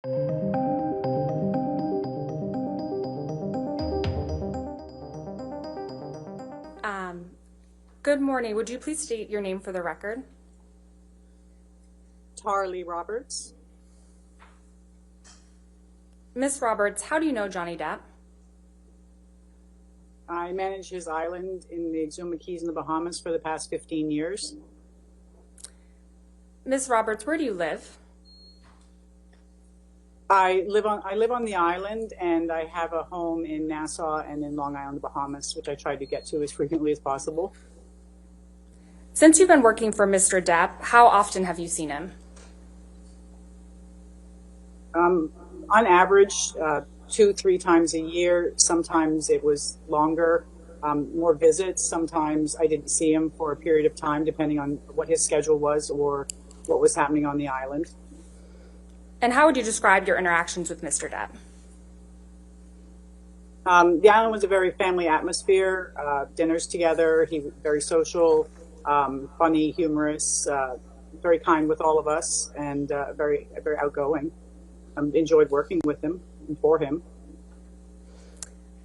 Good morning. Would you please state your name for the record? Tarlee Roberts. Ms. Roberts, how do you know Johnny Depp? I manage his island in the Exuma Keys in the Bahamas for the past 15 years. Ms. Roberts, where do you live? I live on the island, and I have a home in Nassau and in Long Island, Bahamas, which I try to get to as frequently as possible. Since you've been working for Mr. Depp, how often have you seen him? On average, 2-3 times a year. Sometimes it was longer, more visits. Sometimes I didn't see him for a period of time, depending on what his schedule was or what was happening on the island. And how would you describe your interactions with Mr. Depp? The island was a very family atmosphere, dinners together. He was very social, funny, humorous, very kind with all of us, and very outgoing. Enjoyed working with him and for him.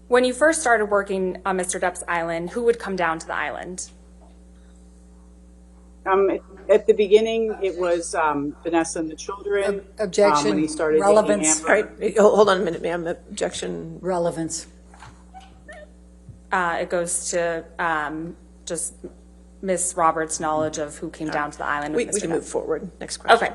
When you first started working on Mr. Depp's island, who would come down to the island? At the beginning, it was Vanessa and the children. Objection. When he started Relevance. dating Amber. All right, hold on a minute, ma'am. Objection. Relevance. It goes to just Ms. Roberts' knowledge of who came down to the island with We Mr. can Depp. move forward. Next question. Okay.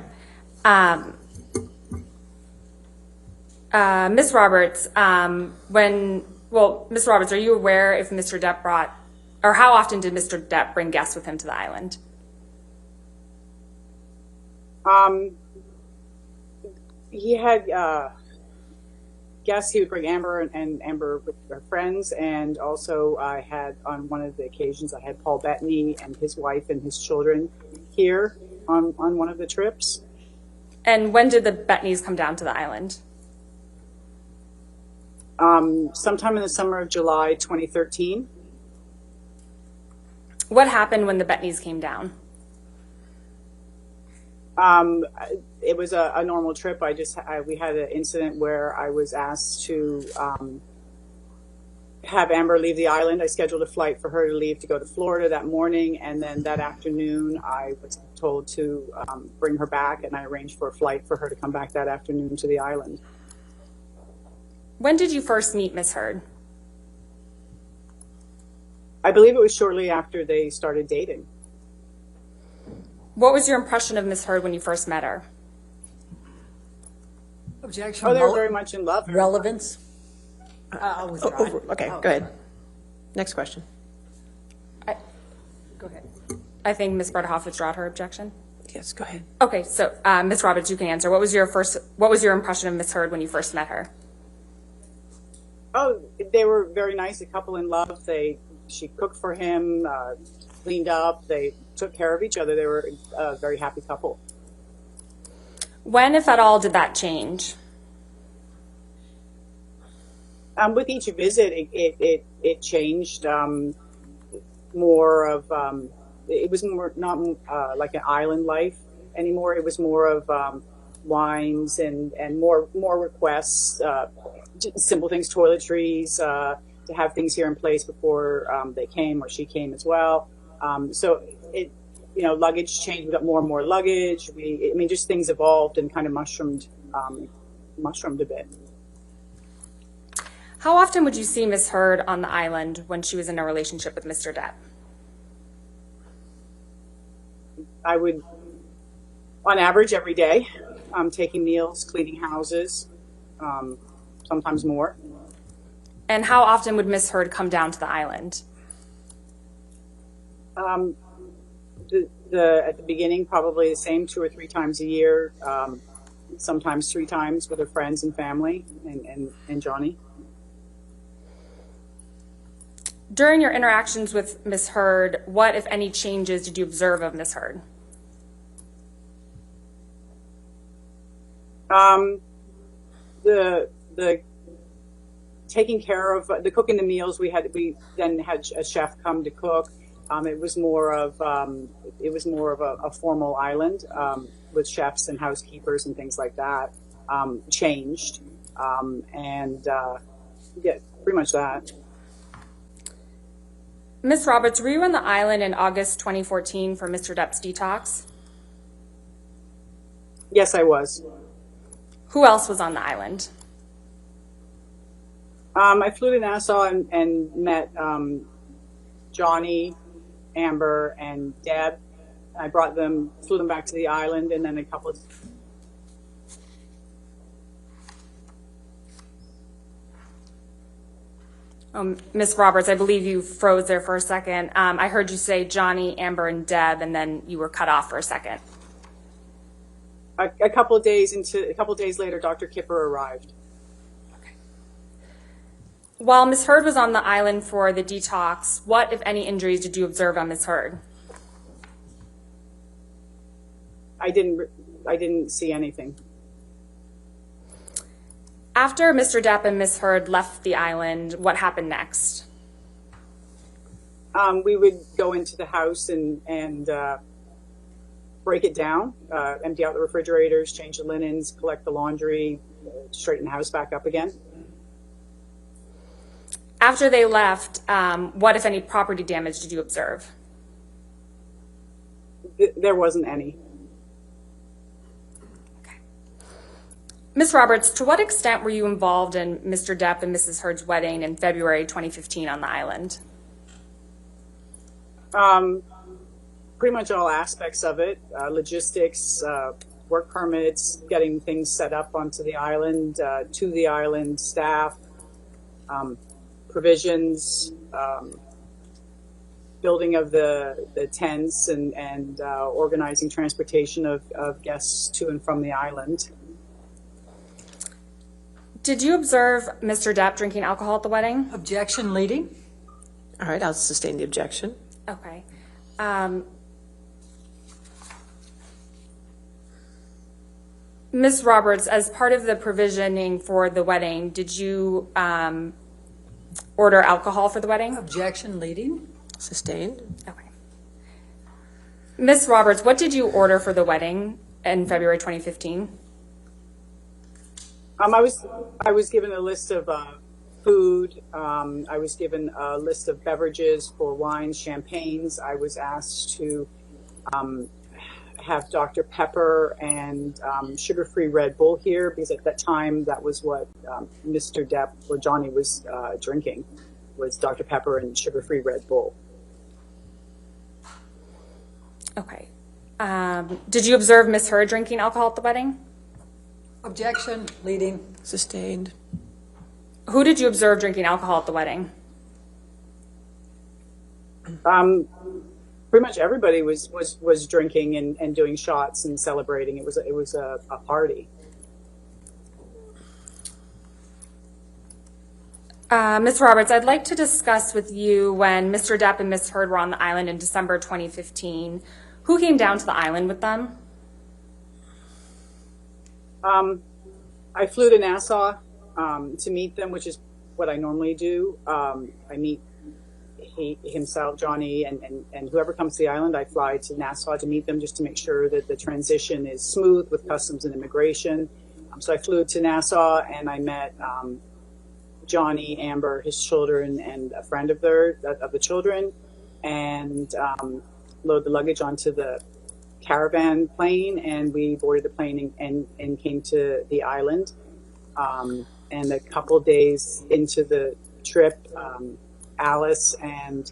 Ms. Roberts, Ms. Roberts, are you aware if Mr. Depp or how often did Mr. Depp bring guests with him to the island? He had guests. He would bring Amber and Amber with her friends, and also I had, on one of the occasions, I had Paul Bettany and his wife and his children here on one of the trips. And when did the Bettnys come down to the island? Sometime in the summer of July 2013. What happened when the Bettnys came down? It was a normal trip. We had an incident where I was asked to have Amber leave the island. I scheduled a flight for her to leave to go to Florida that morning, and then that afternoon I was told to bring her back, and I arranged for a flight for her to come back that afternoon to the island. When did you first meet Ms. Heard? I believe it was shortly after they started dating. What was your impression of Ms. Heard when you first met her? Objection. Oh, they were very much in love. Relevance. Withdraw. Okay, go ahead. Next question. Go ahead. I think Ms. Berthoff withdrew her objection. Yes, go ahead. Okay, so Ms. Roberts, you can answer. What was your impression of Ms. Heard when you first met her? Oh, they were very nice, a couple in love. She cooked for him, cleaned up. They took care of each other. They were a very happy couple. When, if at all, did that change? With each visit, it changed. More of it was more not like an island life anymore. It was more of wines and more requests, simple things, toiletries, to have things here in place before they came, or she came as well. So luggage changed. We got more and more luggage. Just things evolved and kind of mushroomed a bit. How often would you see Ms. Heard on the island when she was in a relationship with Mr. Depp? I would, on average, every day, taking meals, cleaning houses, sometimes more. And how often would Ms. Heard come down to the island? At the beginning, probably the same 2 or 3 times a year, sometimes 3 times with her friends and family and Johnny. During your interactions with Ms. Heard, what, if any, changes did you observe of Ms. Heard? The taking care of the cooking the meals. We then had a chef come to cook. It was more of a formal island with chefs and housekeepers and things like that. changed. Yeah, pretty much that. Ms. Roberts, were you on the island in August 2014 for Mr. Depp's detox? Yes, I was. Who else was on the island? I flew to Nassau and met Johnny, Amber, and Deb. I flew them back to the island, and then a couple of. Ms. Roberts, I believe you froze there for a second. I heard you say Johnny, Amber, and Deb, and then you were cut off for a second. A couple of days later, Dr. Kipper arrived. While Ms. Heard was on the island for the detox, what, if any, injuries did you observe on Ms. Heard? I didn't see anything. After Mr. Depp and Ms. Heard left the island, what happened next? We would go into the house and break it down, empty out the refrigerators, change the linens, collect the laundry, straighten the house back up again. After they left, what, if any, property damage did you observe? There wasn't any. Ms. Roberts, to what extent were you involved in Mr. Depp and Mrs. Heard's wedding in February 2015 on the island? Pretty much all aspects of it, logistics, work permits, getting things set up onto the island, to the island, staff, provisions, building of the tents and organizing transportation of guests to and from the island. Did you observe Mr. Depp drinking alcohol at the wedding? Objection leading. All right, I'll sustain the objection. Okay. Ms. Roberts, as part of the provisioning for the wedding, did you order alcohol for the wedding? Objection leading. Sustained. Okay. Ms. Roberts, what did you order for the wedding in February 2015? I was given a list of food. I was given a list of beverages for wines, champagnes. I was asked to have Dr. Pepper and sugar-free Red Bull here because at that time that was what Mr. Depp or Johnny was drinking, was Dr. Pepper and sugar-free Red Bull. Okay. Did you observe Ms. Heard drinking alcohol at the wedding? Objection leading. Sustained. Who did you observe drinking alcohol at the wedding? Pretty much everybody was drinking and doing shots and celebrating. It was a party. Ms. Roberts, I'd like to discuss with you when Mr. Depp and Ms. Heard were on the island in December 2015. Who came down to the island with them? I flew to Nassau to meet them, which is what I normally do. I meet himself, Johnny, and whoever comes to the island. I fly to Nassau to meet them just to make sure that the transition is smooth with customs and immigration. So I flew to Nassau and I met Johnny, Amber, his children, and a friend of the children, and load the luggage onto the caravan plane, and we boarded the plane and came to the island. And a couple days into the trip, Alice and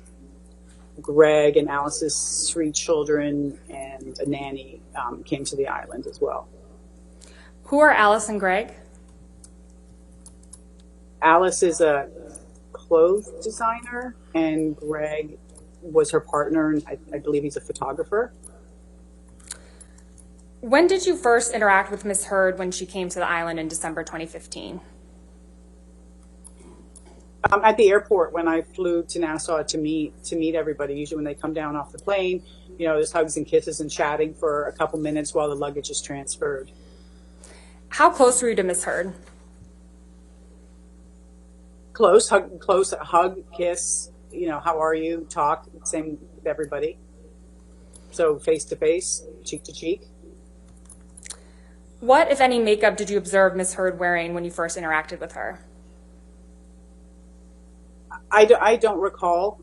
Greg and Alice's 3 children and a nanny came to the island as well. Who are Alice and Greg? Alice is a clothes designer, and Greg was her partner, and I believe he's a photographer. When did you first interact with Ms. Heard when she came to the island in December 2015? At the airport when I flew to Nassau to meet everybody. Usually when they come down off the plane, there's hugs and kisses and chatting for a couple minutes while the luggage is transferred. How close were you to Ms. Heard? Close, hug, kiss, how are you, talk, same with everybody. So face to face, cheek to cheek. What, if any, makeup did you observe Ms. Heard wearing when you first interacted with her? I don't recall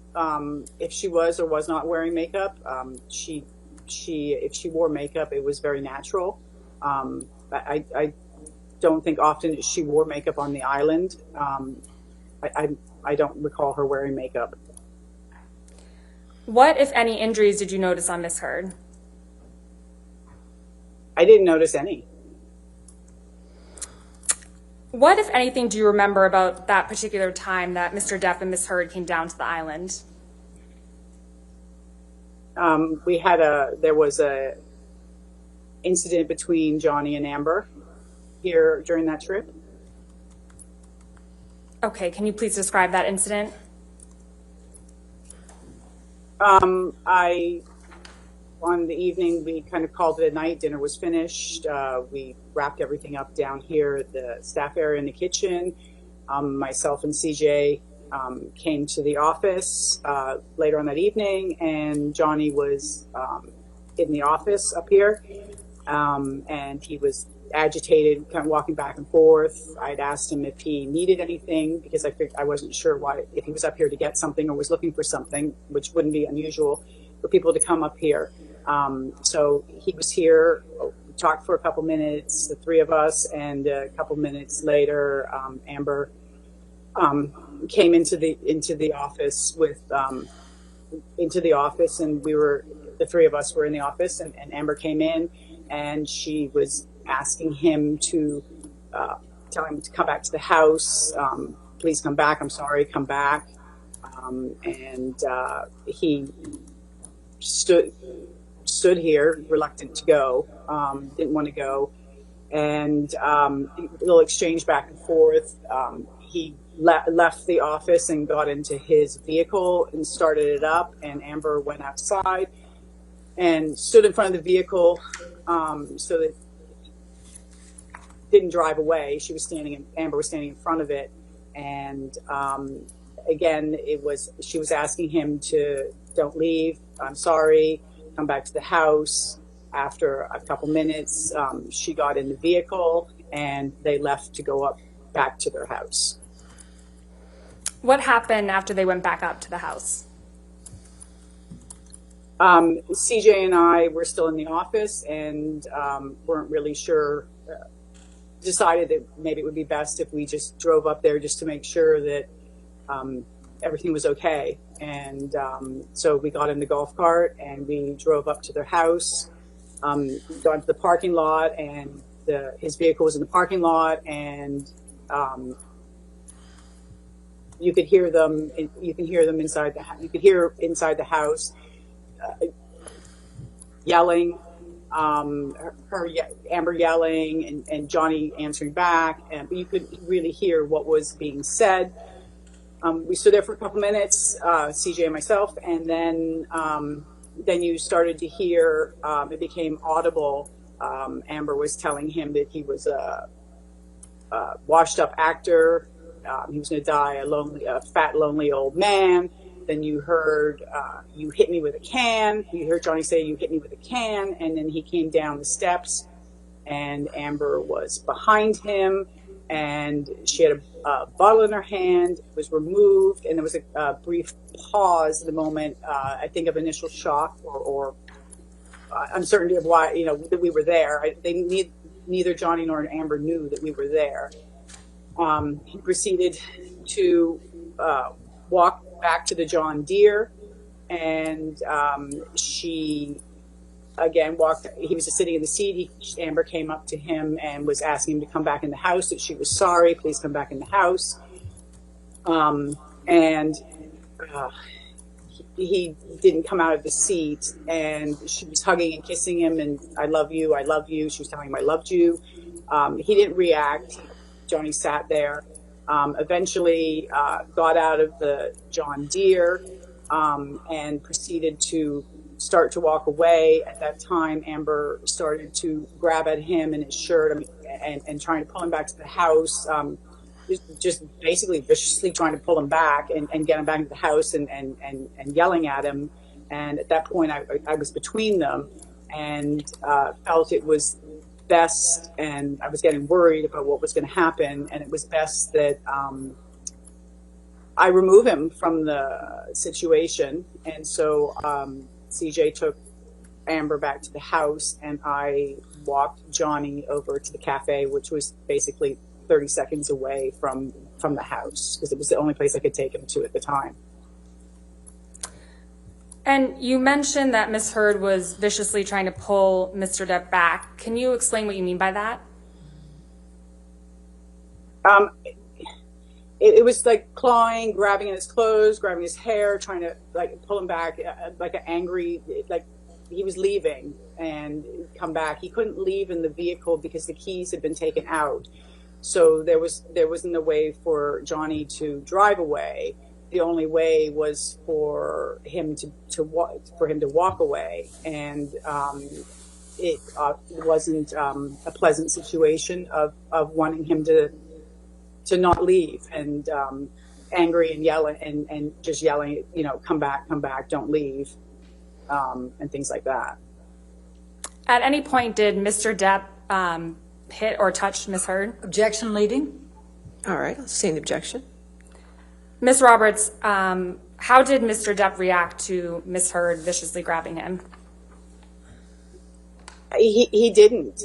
if she was or was not wearing makeup. If she wore makeup, it was very natural. I don't think often she wore makeup on the island. I don't recall her wearing makeup. What, if any, injuries did you notice on Ms. Heard? I didn't notice any. What, if anything, do you remember about that particular time that Mr. Depp and Ms. Heard came down to the island? There was a incident between Johnny and Amber here during that trip. Okay, can you please describe that incident? On the evening, we kind of called it a night. Dinner was finished. We wrapped everything up down here at the staff area in the kitchen. Myself and CJ came to the office later on that evening, and Johnny was in the office up here, and he was agitated, kind of walking back and forth. I'd asked him if he needed anything because I wasn't sure if he was up here to get something or was looking for something, which wouldn't be unusual for people to come up here. So he was here, talked for a couple minutes, the three of us, and a couple minutes later, Amber came into the office and the three of us were in the office, and Amber came in, and she was asking him to tell him to come back to the house. Please come back. I'm sorry, come back. And he stood here, reluctant to go, didn't want to go, and a little exchange back and forth. He left the office and got into his vehicle and started it up, and Amber went outside and stood in front of the vehicle so that didn't drive away. Amber was standing in front of it, and again, she was asking him to don't leave. I'm sorry. Come back to the house. After a couple minutes, she got in the vehicle and they left to go up back to their house. What happened after they went back up to the house? CJ and I were still in the office and weren't really sure. Decided that maybe it would be best if we just drove up there just to make sure that everything was okay. And so we got in the golf cart and we drove up to their house, got into the parking lot, and his vehicle was in the parking lot, and you could hear them. You can hear them inside the. You could hear inside the house yelling, Amber yelling, and Johnny answering back, but you could really hear what was being said. We stood there for a couple minutes, CJ and myself, and then you started to hear, it became audible. Amber was telling him that he was a washed up actor. He was going to die a fat, lonely old man. Then you heard, you hit me with a can. You heard Johnny say, you hit me with a can. And then he came down the steps, and Amber was behind him, and she had a bottle in her hand, was removed, and there was a brief pause at the moment, I think, of initial shock or uncertainty of why, that we were there. Neither Johnny nor Amber knew that we were there. He proceeded to walk back to the John Deere, and she again walked. He was just sitting in the seat. Amber came up to him and was asking him to come back in the house, that she was sorry, please come back in the house. And he didn't come out of the seat, and she was hugging and kissing him, and I love you, I love you. She was telling him I loved you. He didn't react. Johnny sat there. Eventually got out of the John Deere and proceeded to start to walk away. At that time, Amber started to grab at him and his shirt and trying to pull him back to the house, just basically viciously trying to pull him back and get him back into the house and yelling at him. And at that point, I was between them and felt it was best, and I was getting worried about what was going to happen, and it was best that I remove him from the situation. And so CJ took Amber back to the house, and I walked Johnny over to the cafe, which was basically 30 seconds away from the house, because it was the only place I could take him to at the time. And you mentioned that Ms. Heard was viciously trying to pull Mr. Depp back. Can you explain what you mean by that? It was like clawing, grabbing at his clothes, grabbing his hair, trying to like pull him back, like an angry, like he was leaving and come back. He couldn't leave in the vehicle because the keys had been taken out. So there wasn't a way for Johnny to drive away. The only way was for him to walk away, and it wasn't a pleasant situation of wanting him to not leave, and angry and yelling and just yelling, come back, don't leave, and things like that. At any point, did Mr. Depp hit or touch Ms. Heard? Objection leading. All right, I'll sustain the objection. Ms. Roberts, how did Mr. Depp react to Ms. Heard viciously grabbing him? He didn't.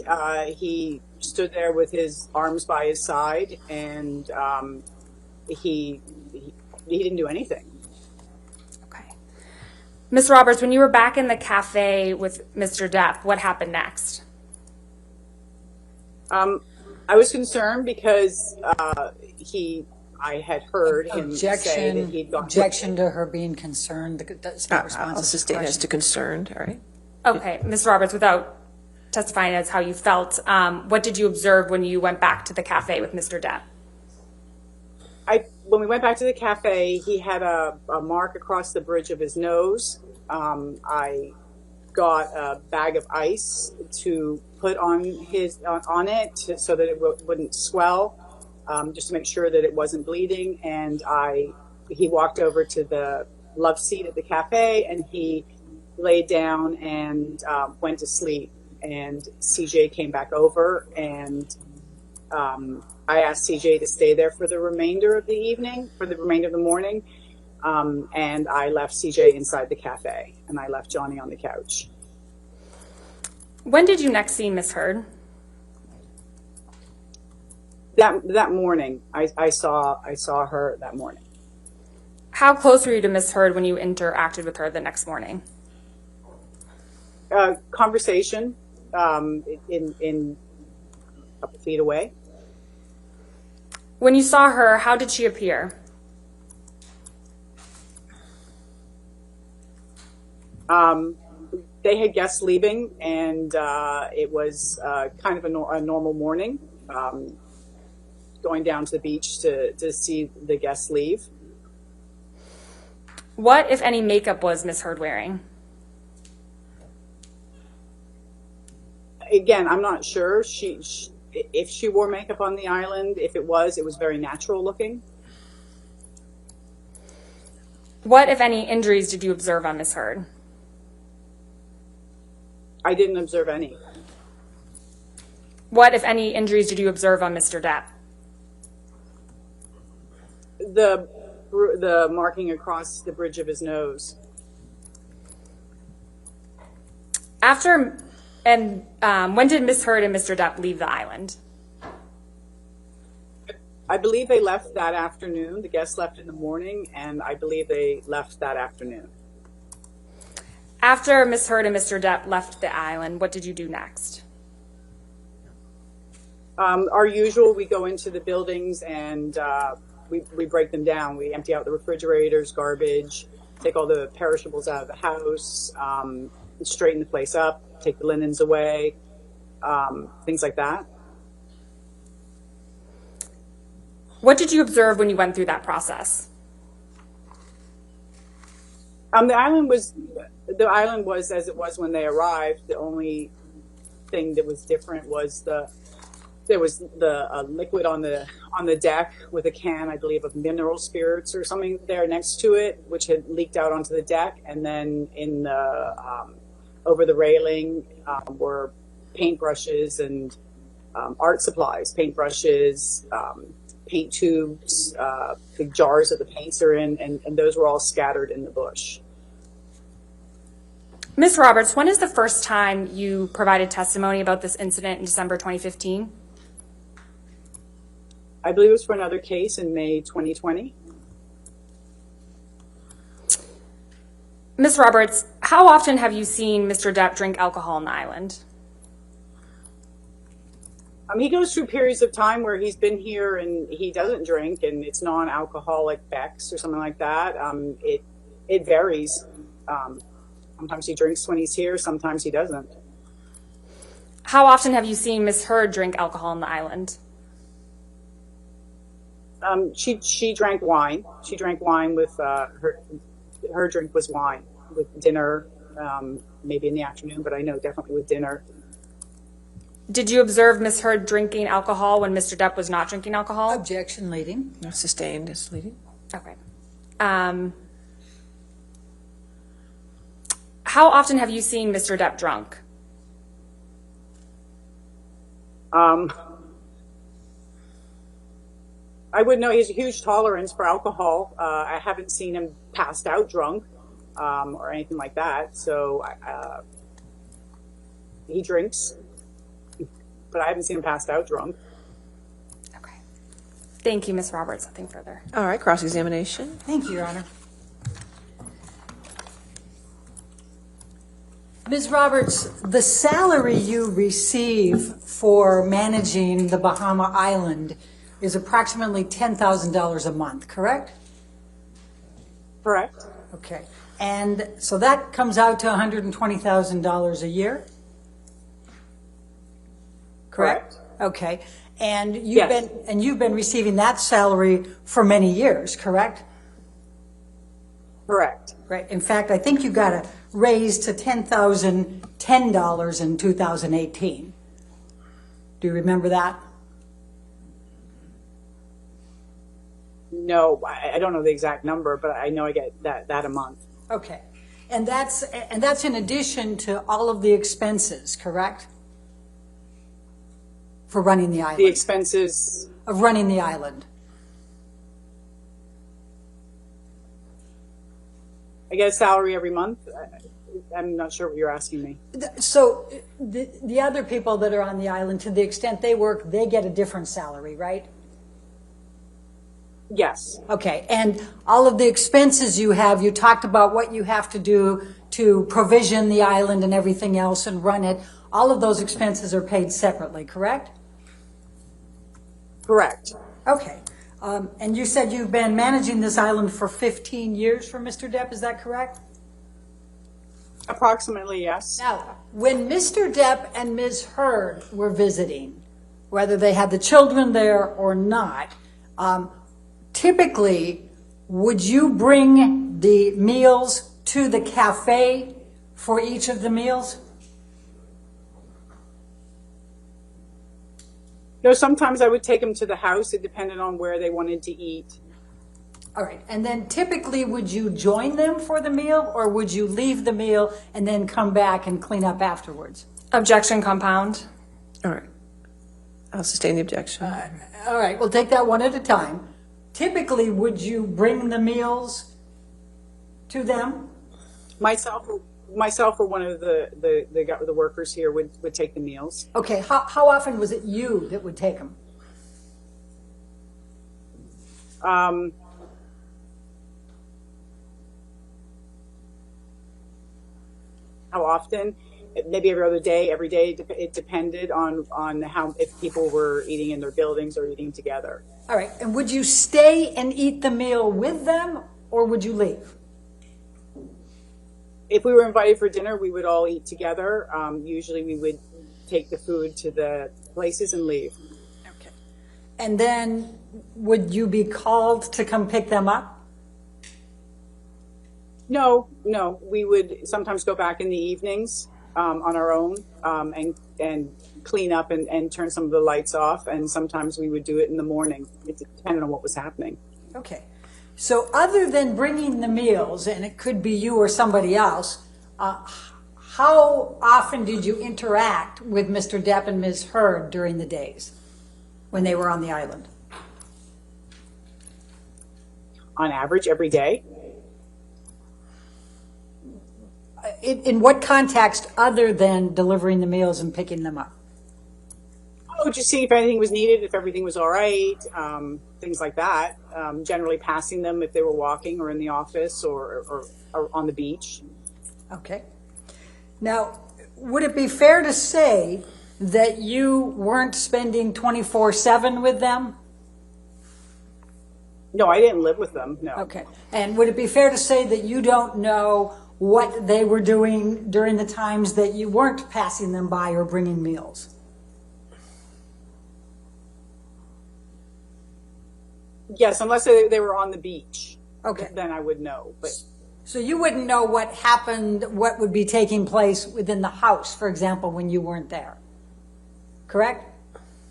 He stood there with his arms by his side, and he didn't do anything. Okay. Ms. Roberts, when you were back in the cafe with Mr. Depp, what happened next? I was concerned because I had heard him say that he'd gone. Objection to her being concerned. That's not responsive. I'll sustain as to concerned. All right. Okay, Ms. Roberts, without testifying as how you felt, what did you observe when you went back to the cafe with Mr. Depp? When we went back to the cafe, he had a mark across the bridge of his nose. I got a bag of ice to put on it so that it wouldn't swell, just to make sure that it wasn't bleeding. And he walked over to the love seat at the cafe, and he laid down and went to sleep. And CJ came back over, and I asked CJ to stay there for the remainder of the evening, for the remainder of the morning. And I left CJ inside the cafe, and I left Johnny on the couch. When did you next see Ms. Heard? That morning, I saw her that morning. How close were you to Ms. Heard when you interacted with her the next morning? Conversation in a couple feet away. When you saw her, how did she appear? They had guests leaving, and it was kind of a normal morning, going down to the beach to see the guests leave. What, if any, makeup was Ms. Heard wearing? Again, I'm not sure if she wore makeup on the island. If it was very natural looking. What, if any, injuries did you observe on Ms. Heard? I didn't observe any. What, if any, injuries did you observe on Mr. Depp? The marking across the bridge of his nose. When did Ms. Heard and Mr. Depp leave the island? I believe they left that afternoon. The guests left in the morning, and I believe they left that afternoon. After Ms. Heard and Mr. Depp left the island, what did you do next? Our usual, we go into the buildings and we break them down. We empty out the refrigerators, garbage, take all the perishables out of the house, straighten the place up, take the linens away, things like that. What did you observe when you went through that process? The island was as it was when they arrived. The only thing that was different was there was the liquid on the deck with a can, I believe, of mineral spirits or something there next to it, which had leaked out onto the deck, and then in the over the railing were paintbrushes and art supplies, paintbrushes, paint tubes, big jars that the paints are in, and those were all scattered in the bush. Ms. Roberts, when is the first time you provided testimony about this incident in December 2015? I believe it was for another case in May 2020. Ms. Roberts, how often have you seen Mr. Depp drink alcohol on the island? He goes through periods of time where he's been here and he doesn't drink, and it's non-alcoholic Beck's or something like that. It varies. Sometimes he drinks when he's here, sometimes he doesn't. How often have you seen Ms. Heard drink alcohol on the island? She drank wine. She drank wine with her drink was wine with dinner, maybe in the afternoon, but I know definitely with dinner. Did you observe Ms. Heard drinking alcohol when Mr. Depp was not drinking alcohol? Objection leading. No, sustained is leading. Okay. How often have you seen Mr. Depp drunk? I would know he has a huge tolerance for alcohol. I haven't seen him passed out drunk or anything like that. So he drinks, but I haven't seen him passed out drunk. Okay. Thank you, Ms. Roberts. Nothing further. All right, cross-examination. Thank you, Your Honor. Ms. Roberts, the salary you receive for managing the Bahama Island is approximately $10,000 a month, correct? Correct. Okay. And so that comes out to $120,000 a year? Correct? Okay. And you've been receiving that salary for many years, correct? Correct. Right. In fact, I think you got a raise to $10,010 in 2018. Do you remember that? No, I don't know the exact number, but I know I get that a month. Okay. And that's in addition to all of the expenses, correct? For running the island. The expenses. Of running the island. I get a salary every month. I'm not sure what you're asking me. So the other people that are on the island, to the extent they work, they get a different salary, right? Yes. Okay, and all of the expenses you have, you talked about what you have to do to provision the island and everything else and run it. All of those expenses are paid separately, correct? Correct. Okay, and you said you've been managing this island for 15 years for Mr. Depp, is that correct? Approximately, yes. Now, when Mr. Depp and Ms. Heard were visiting, whether they had the children there or not, typically, would you bring the meals to the cafe for each of the meals? No, sometimes I would take them to the house. It depended on where they wanted to eat. All right, and then typically, would you join them for the meal, or would you leave the meal and then come back and clean up afterwards? Objection compound. All right. I'll sustain the objection. All right, we'll take that one at a time. Typically, would you bring the meals to them? Myself or one of the workers here would take the meals. Okay, how often was it you that would take them? How often? Maybe every other day, every day. It depended on how, if people were eating in their buildings or eating together. All right, and would you stay and eat the meal with them, or would you leave? If we were invited for dinner, we would all eat together. Usually we would take the food to the places and leave. Okay. And then would you be called to come pick them up? No. We would sometimes go back in the evenings on our own and clean up and turn some of the lights off. And sometimes we would do it in the morning. It depended on what was happening. Okay. So other than bringing the meals, and it could be you or somebody else, how often did you interact with Mr. Depp and Ms. Heard during the days when they were on the island? On average, every day. In what context other than delivering the meals and picking them up? Oh, just see if anything was needed, if everything was all right, things like that. Generally passing them if they were walking or in the office or on the beach. Okay. Now, would it be fair to say that you weren't spending 24/7 with them? No, I didn't live with them, no. Okay. And would it be fair to say that you don't know what they were doing during the times that you weren't passing them by or bringing meals? Yes, unless they were on the beach. Okay. Then I would know. But So you wouldn't know what happened, what would be taking place within the house, for example, when you weren't there. Correct?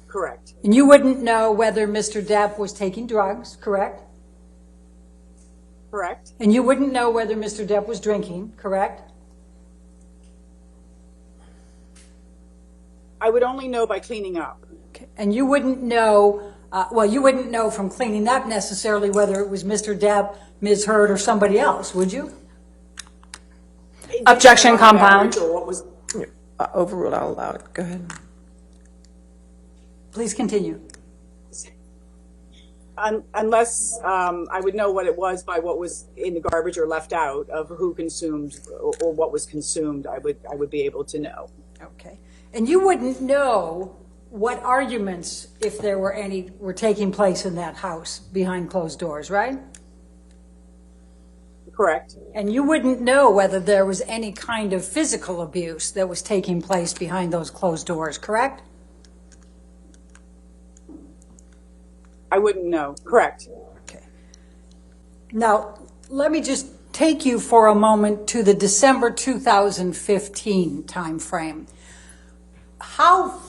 correct. And you wouldn't know whether Mr. Depp was taking drugs, correct? Correct. And you wouldn't know whether Mr. Depp was drinking, correct? I would only know by cleaning up. Okay. And you wouldn't know, you wouldn't know from cleaning up necessarily whether it was Mr. Depp, Ms. Heard, or somebody else, would you? Objection, compound. What was Overruled, I'll allow it. Go ahead. Please continue. unless I would know what it was by what was in the garbage or left out of who consumed or what was consumed, I would be able to know. Okay. And you wouldn't know what arguments, if there were any, were taking place in that house behind closed doors, right? Correct. And you wouldn't know whether there was any kind of physical abuse that was taking place behind those closed doors, correct? I wouldn't know. Correct. Okay. Now, let me just take you for a moment to the December 2015 timeframe. How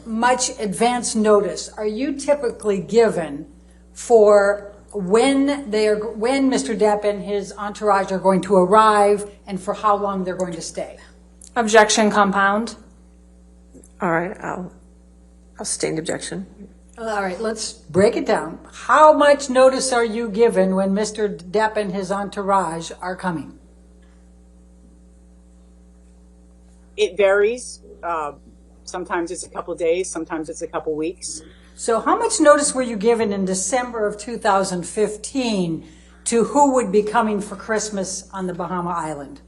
much advance notice are you typically given for when Mr. Depp and his entourage are going to arrive and for how long they're going to stay? Objection, compound. All right, I'll sustain the objection. All right, let's break it down. How much notice are you given when Mr. Depp and his entourage are coming? It varies. Sometimes it's a couple days, sometimes it's a couple weeks. So how much notice were you given in December of 2015 to who would be coming for Christmas on the Bahama Island?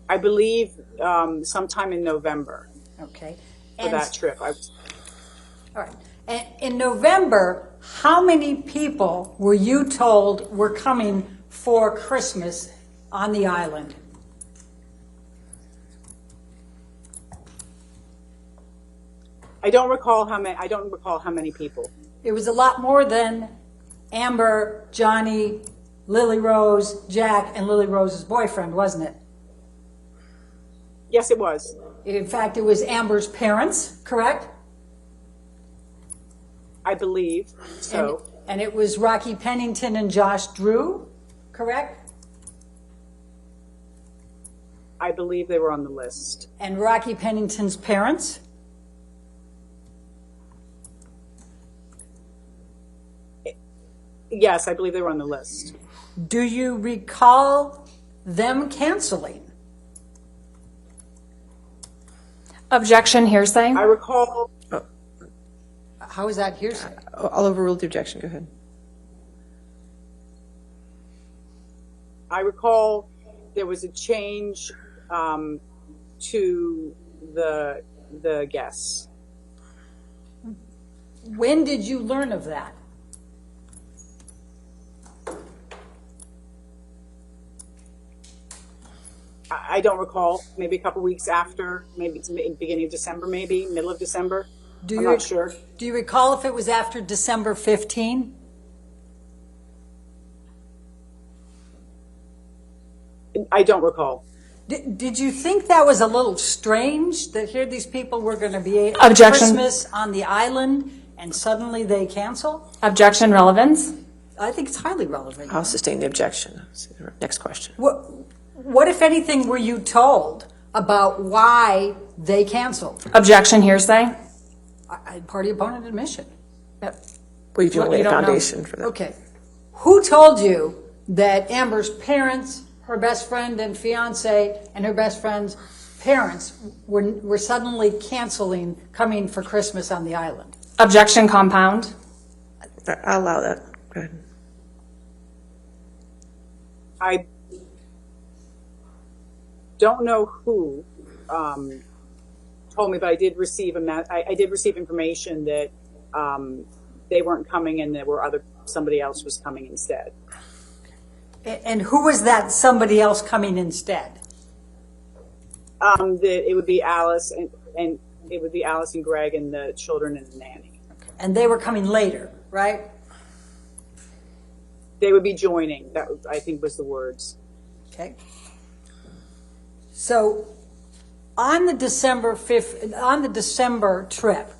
I believe sometime in November Okay. for that trip. All right. And in November, how many people were you told were coming for Christmas on the island? I don't recall how many people. It was a lot more than Amber, Johnny, Lily Rose, Jack, and Lily Rose's boyfriend, wasn't it? Yes, it was. In fact, it was Amber's parents, correct? I believe so. And it was Rocky Pennington and Josh Drew, correct? I believe they were on the list. And Rocky Pennington's parents? Yes, I believe they were on the list. Do you recall them canceling? Objection, hearsay. I recall. How is that hearsay? I'll overrule the objection. Go ahead. I recall there was a change to the guests. When did you learn of that? I don't recall. Maybe a couple weeks after. Maybe it's beginning of December. Maybe middle of December. I'm not sure. Do you recall if it was after December 15? I don't recall. Did you think that was a little strange that here these people were going to be at Objection. Christmas on the island and suddenly they cancel? Objection, relevance. I think it's highly relevant. I'll sustain the objection. Next question. What, if anything, were you told about why they canceled? Objection, hearsay. Party opponent admission. Yep. Well, if you want to lay a you don't know. foundation for that. Okay. Who told you that Amber's parents, her best friend and fiance, and her best friend's parents were suddenly canceling coming for Christmas on the island? Objection, compound. I'll allow that. Go ahead. I don't know who told me, but I did receive I did receive information that they weren't coming and there were somebody else was coming instead. And who was that somebody else coming instead? That it would be Alice and it would be Alice and Greg and the children and the nanny. And they were coming later, right? They would be joining. That I think was the words. Okay. So on the December trip,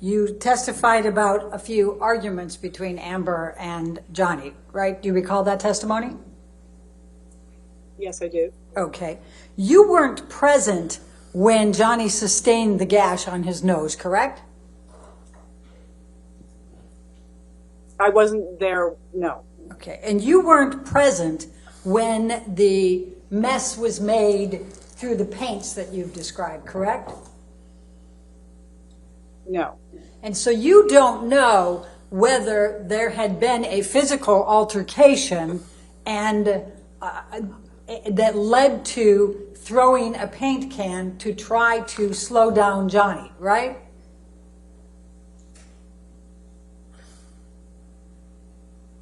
you testified about a few arguments between Amber and Johnny, right? Do you recall that testimony? Yes, I do. Okay. You weren't present when Johnny sustained the gash on his nose, correct? I wasn't there. No. Okay. And you weren't present when the mess was made through the paints that you've described, correct? No. And so you don't know whether there had been a physical altercation and that led to throwing a paint can to try to slow down Johnny, right?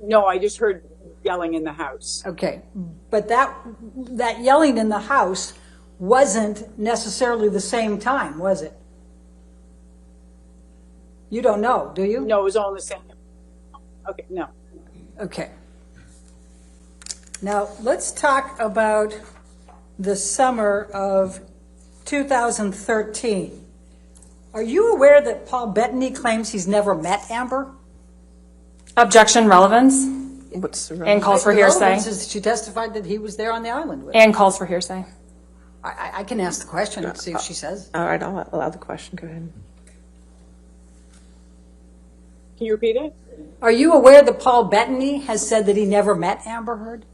No, I just heard yelling in the house. Okay. But that yelling in the house wasn't necessarily the same time, was it? You don't know, do you? No, it was all in the same. Okay, no. Okay. Now, let's talk about the summer of 2013. Are you aware that Paul Bettany claims he's never met Amber? Objection, relevance. What's the And calls for The hearsay. relevance is that she testified that he was there on the island with her. And calls for hearsay. I can ask the question and see what she says. All right, I'll allow the question. Go ahead. Can you repeat it? Are you aware that Paul Bettany has said that he never met Amber Heard?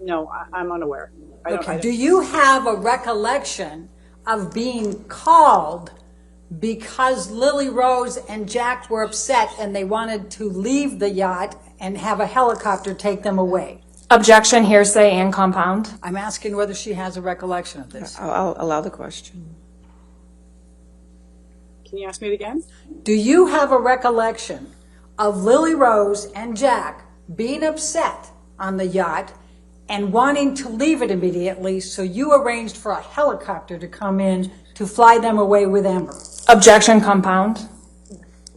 No, I'm unaware. I don't. Do you have a recollection of being called because Lily Rose and Jack were upset and they wanted to leave the yacht and have a helicopter take them away? Objection, hearsay, and compound. I'm asking whether she has a recollection of this. I'll allow the question. Can you ask me it again? Do you have a recollection of Lily Rose and Jack being upset on the yacht and wanting to leave it immediately, so you arranged for a helicopter to come in to fly them away with Amber? Objection, compound.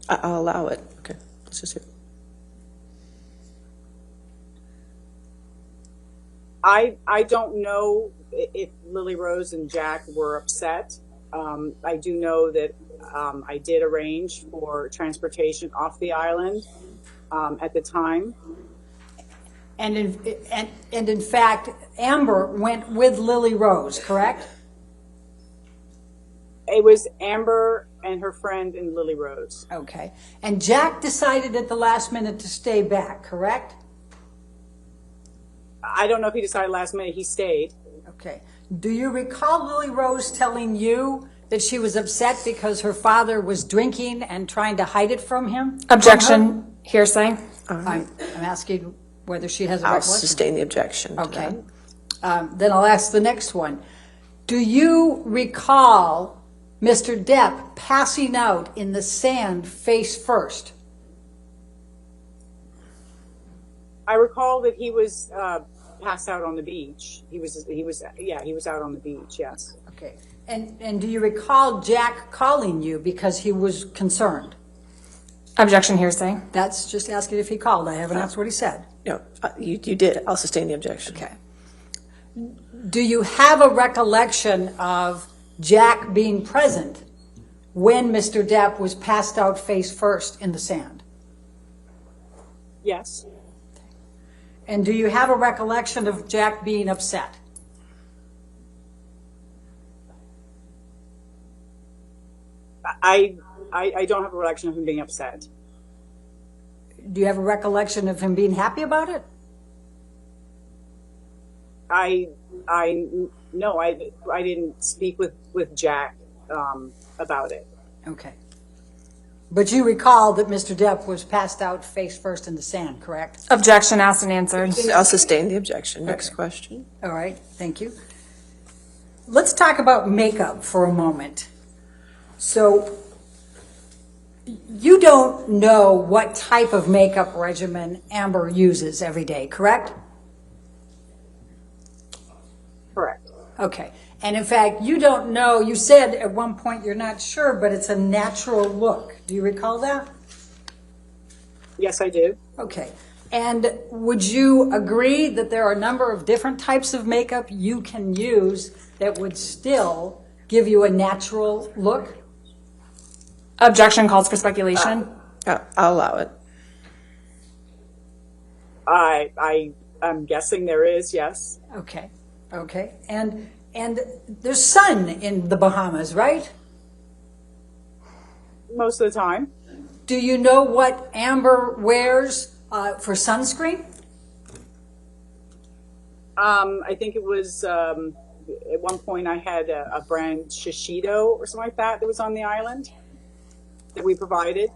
I'll allow it. Okay, let's just see. I don't know if Lily Rose and Jack were upset. I do know that I did arrange for transportation off the island at the time. And in fact, Amber went with Lily Rose, correct? It was Amber and her friend and Lily Rose. Okay. And Jack decided at the last minute to stay back, correct? I don't know if he decided last minute. He stayed. Okay. Do you recall Lily Rose telling you that she was upset because her father was drinking and trying to hide it from him? Objection, hearsay. I'm asking whether she has a I'll recollection. sustain the objection to Okay. that. Then I'll ask the next one. Do you recall Mr. Depp passing out in the sand face first? I recall that he was passed out on the beach. He was out on the beach. Yes. Okay. And do you recall Jack calling you because he was concerned? Objection, hearsay. That's just asking if he called. I haven't asked what he said. No, you did. I'll sustain the objection. Okay. Do you have a recollection of Jack being present when Mr. Depp was passed out face first in the sand? Yes. And do you have a recollection of Jack being upset? I don't have a recollection of him being upset. Do you have a recollection of him being happy about it? No, I didn't speak with Jack about it. Okay. But you recall that Mr. Depp was passed out face first in the sand, correct? Objection asked and answered. I'll sustain the objection. Next question. All right, thank you. Let's talk about makeup for a moment. So you don't know what type of makeup regimen Amber uses every day, correct? Correct. Okay. And in fact, you don't know, you said at one point you're not sure, but it's a natural look. Do you recall that? Yes, I do. Okay. And would you agree that there are a number of different types of makeup you can use that would still give you a natural look? Objection calls for speculation. I'll allow it. I'm guessing there is, yes. Okay. Okay. And there's sun in the Bahamas, right? Most of the time. Do you know what Amber wears for sunscreen? I think it was at one point I had a brand Shiseido or something like that was on the island that we provided.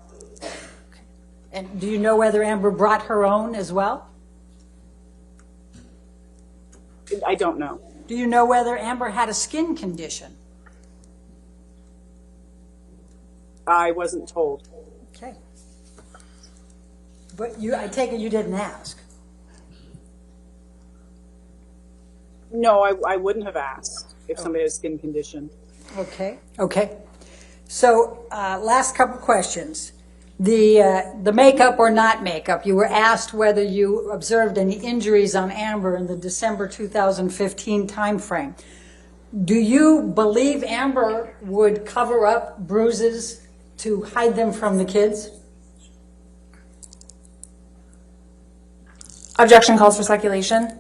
And do you know whether Amber brought her own as well? I don't know. Do you know whether Amber had a skin condition? I wasn't told. Okay. But I take it you didn't ask. No, I wouldn't have asked if somebody had a skin condition. Okay. Okay. So last couple questions. The makeup or not makeup, you were asked whether you observed any injuries on Amber in the December 2015 timeframe. Do you believe Amber would cover up bruises to hide them from the kids? Objection calls for speculation.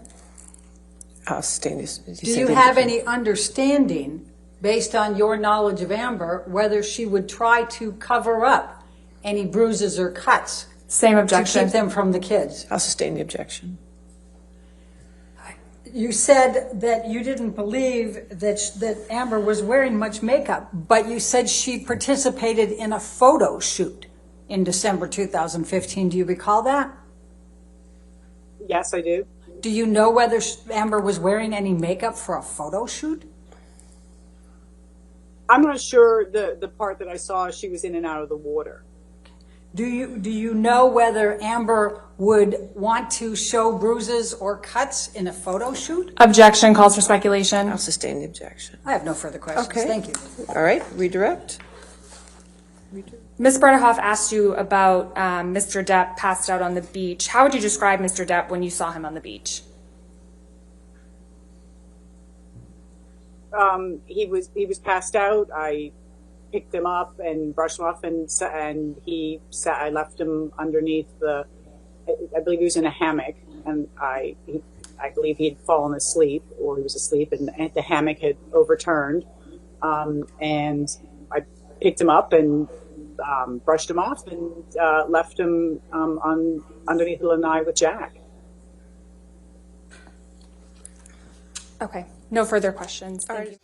I'll sustain this. Do you have any understanding, based on your knowledge of Amber, whether she would try to cover up any bruises or cuts Same to objection. keep them from the kids? I'll sustain the objection. You said that you didn't believe that Amber was wearing much makeup, but you said she participated in a photo shoot in December 2015. Do you recall that? Yes, I do. Do you know whether Amber was wearing any makeup for a photo shoot? I'm not sure the part that I saw she was in and out of the water. Do you know whether Amber would want to show bruises or cuts in a photo shoot? Objection calls for speculation. I'll sustain the objection. I have no further questions. Okay. Thank you. All right, redirect. Ms. Bredehoff asked you about Mr. Depp passed out on the beach. How would you describe Mr. Depp when you saw him on the beach? He was passed out. I picked him up and brushed him off, and I left him underneath I believe he was in a hammock, and I believe he had fallen asleep, or he was asleep, and the hammock had overturned, and I picked him up and brushed him off and left him underneath the lanai with Jack. Okay, no further questions. Thank you.